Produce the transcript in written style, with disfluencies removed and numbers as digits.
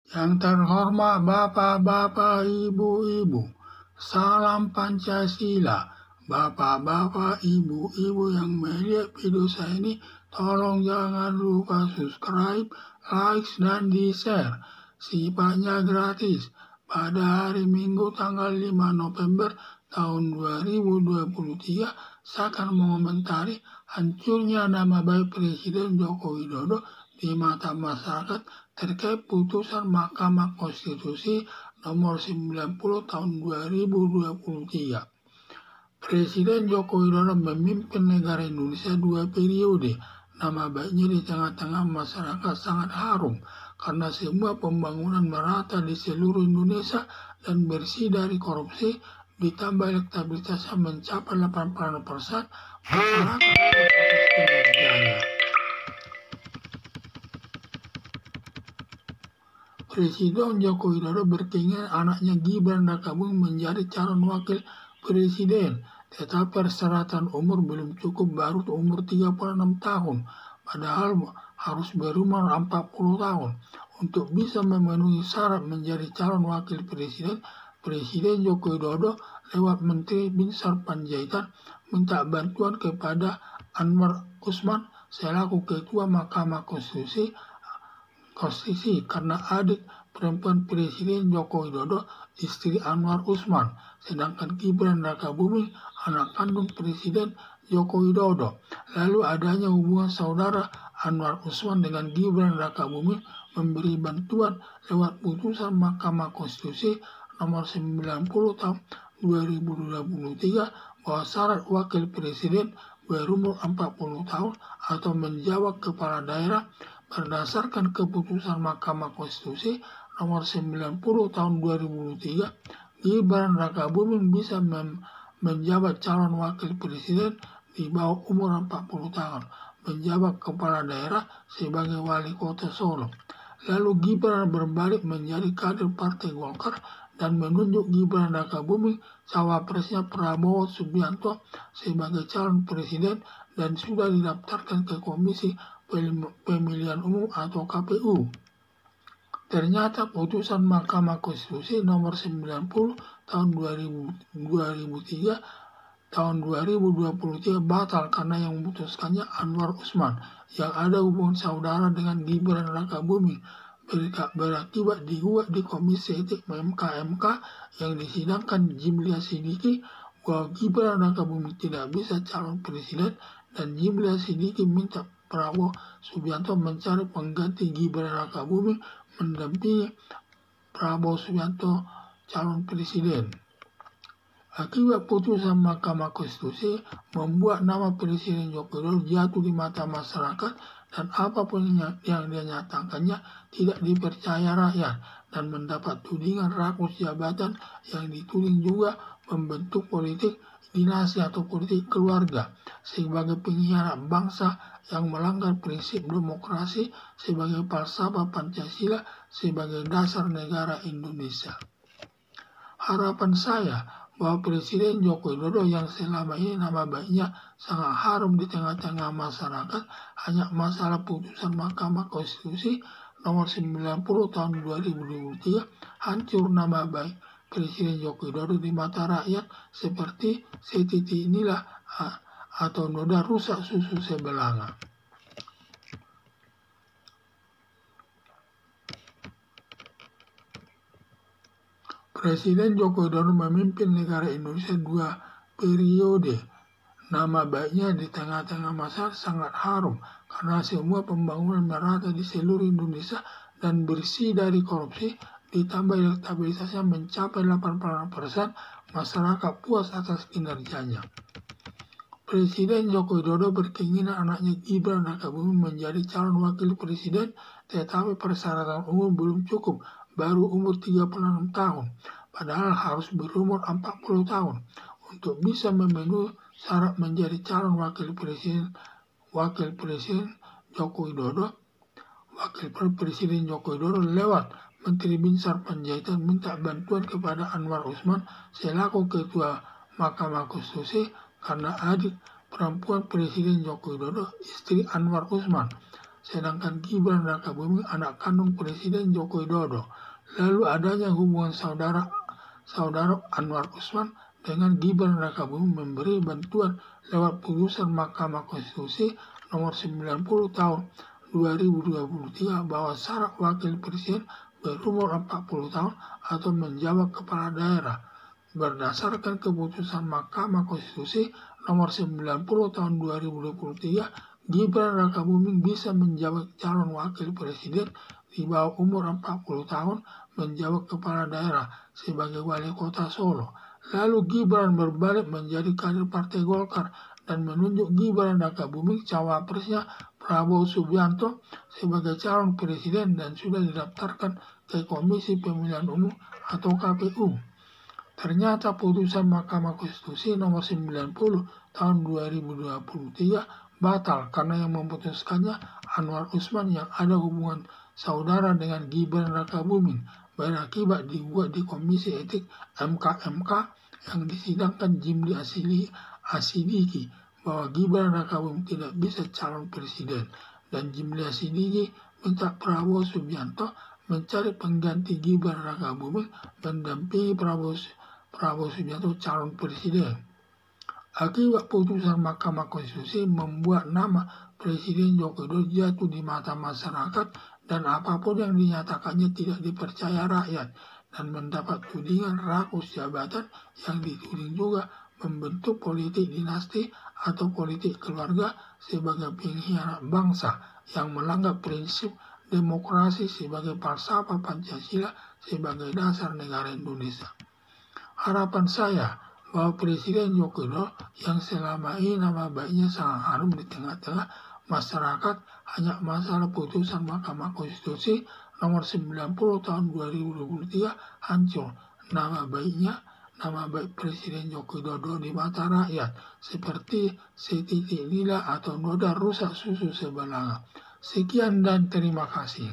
Yang terhormat Bapak-Bapak, Ibu-Ibu, salam Pancasila. Bapak-bapak, ibu-ibu yang melihat video saya ini, tolong jangan lupa subscribe, like, dan di-share. Sifatnya gratis. Pada hari Minggu tanggal 5 November tahun 2023, saya akan mengomentari hancurnya nama baik Presiden Joko Widodo di mata masyarakat terkait putusan Mahkamah Konstitusi nomor 90 tahun 2023. Presiden Joko Widodo memimpin negara Indonesia 2 periode. Nama baiknya di tengah-tengah masyarakat sangat harum karena semua pembangunan merata di seluruh Indonesia dan bersih dari korupsi, ditambah elektabilitasnya mencapai 80%, masyarakat atas kinerjanya. Presiden Joko Widodo berkeinginan anaknya Gibran Rakabuming menjadi calon wakil presiden, tetapi persyaratan umur belum cukup, baru umur 36 tahun, padahal harus berumur 40 tahun. Untuk bisa memenuhi syarat menjadi calon wakil presiden, Presiden Joko Widodo lewat Menteri Binsar Panjaitan minta bantuan kepada Anwar Usman selaku Ketua Mahkamah Konstitusi karena adik perempuan Presiden Joko Widodo istri Anwar Usman, sedangkan Gibran Rakabuming anak kandung Presiden Joko Widodo. Lalu adanya hubungan saudara Anwar Usman dengan Gibran Rakabuming memberi bantuan lewat putusan Mahkamah Konstitusi nomor 90 tahun 2023 bahwa syarat wakil presiden berumur 40 tahun atau menjawab kepala daerah berdasarkan keputusan Mahkamah Konstitusi nomor 90 tahun 2003, Gibran Rakabuming bisa menjabat calon wakil presiden di bawah umur 40 tahun, menjabat kepala daerah sebagai wali kota Solo. Lalu Gibran berbalik menjadi kader Partai Golkar dan menunjuk Gibran Rakabuming cawapresnya Prabowo Subianto sebagai calon presiden dan sudah didaftarkan ke Komisi Pemilihan Umum atau KPU. Ternyata putusan Mahkamah Konstitusi nomor 90 tahun 2003 tahun 2023 batal karena yang memutuskannya Anwar Usman yang ada hubungan saudara dengan Gibran Rakabuming, berakibat digugat di Komisi Etik MK yang disidangkan Jimlia Sidiki bahwa Gibran Rakabuming tidak bisa calon presiden, dan Jimlia Sidiki minta Prabowo Subianto mencari pengganti Gibran Rakabuming mendampingi Prabowo Subianto calon presiden. Akibat putusan Mahkamah Konstitusi membuat nama Presiden Joko Widodo jatuh di mata masyarakat, dan apapun yang dia nyatakannya tidak dipercaya rakyat dan mendapat tudingan rakus jabatan yang dituding juga membentuk politik dinasti atau politik keluarga sebagai pengkhianat bangsa yang melanggar prinsip demokrasi sebagai falsafah Pancasila sebagai dasar negara Indonesia. Harapan saya bahwa Presiden Joko Widodo yang selama ini nama baiknya sangat harum di tengah-tengah masyarakat, hanya masalah putusan Mahkamah Konstitusi nomor 90 tahun 2023 hancur nama baik Presiden Joko Widodo di mata rakyat seperti setitik inilah atau noda rusak susu sebelanga. Presiden Joko Widodo memimpin negara Indonesia 2 periode. Nama baiknya di tengah-tengah masyarakat sangat harum karena semua pembangunan merata di seluruh Indonesia dan bersih dari korupsi, ditambah elektabilitasnya mencapai 80%, masyarakat puas atas kinerjanya. Presiden Joko Widodo berkeinginan anaknya Gibran Rakabuming menjadi calon wakil presiden, tetapi persyaratan umur belum cukup, baru umur 36 tahun, padahal harus berumur 40 tahun. Untuk bisa memenuhi syarat menjadi calon wakil presiden Joko Widodo, Presiden Joko Widodo lewat Menteri Binsar Panjaitan minta bantuan kepada Anwar Usman selaku Ketua Mahkamah Konstitusi karena adik perempuan Presiden Joko Widodo istri Anwar Usman, sedangkan Gibran Rakabuming anak kandung Presiden Joko Widodo. Lalu adanya hubungan saudara Anwar Usman dengan Gibran Rakabuming memberi bantuan lewat putusan Mahkamah Konstitusi nomor 90 tahun 2023 bahwa syarat wakil presiden berumur 40 tahun atau menjabat kepala daerah. Berdasarkan keputusan Mahkamah Konstitusi nomor 90 tahun 2023, Gibran Rakabuming bisa menjabat calon wakil presiden di bawah umur 40 tahun menjabat kepala daerah sebagai wali kota Solo. Lalu Gibran berbalik menjadi kader Partai Golkar dan menunjuk Gibran Rakabuming cawapresnya Prabowo Subianto sebagai calon presiden dan sudah didaftarkan ke Komisi Pemilihan Umum atau KPU. Ternyata putusan Mahkamah Konstitusi nomor 90 tahun 2023 batal karena yang memutuskannya Anwar Usman yang ada hubungan saudara dengan Gibran Rakabuming, berakibat digugat di Komisi Etik MK yang disidangkan Jimli Asidiki bahwa Gibran Rakabuming tidak bisa calon presiden, dan Jimli Asidiki minta Prabowo Subianto mencari pengganti Gibran Rakabuming mendampingi Prabowo Subianto calon presiden. Akibat putusan Mahkamah Konstitusi membuat nama Presiden Joko Widodo jatuh di mata masyarakat dan apapun yang dinyatakannya tidak dipercaya rakyat dan mendapat tudingan rakus jabatan yang dituding juga membentuk politik dinasti atau politik keluarga sebagai pengkhianat bangsa yang melanggar prinsip demokrasi sebagai falsafah Pancasila sebagai dasar negara Indonesia. Harapan saya bahwa Presiden Joko Widodo yang selama ini nama baiknya sangat harum di tengah-tengah masyarakat hanya masalah putusan Mahkamah Konstitusi nomor 90 tahun 2023 hancur nama baik Presiden Joko Widodo di mata rakyat seperti setitik lila atau noda rusak susu sebelanga. Sekian dan terima kasih.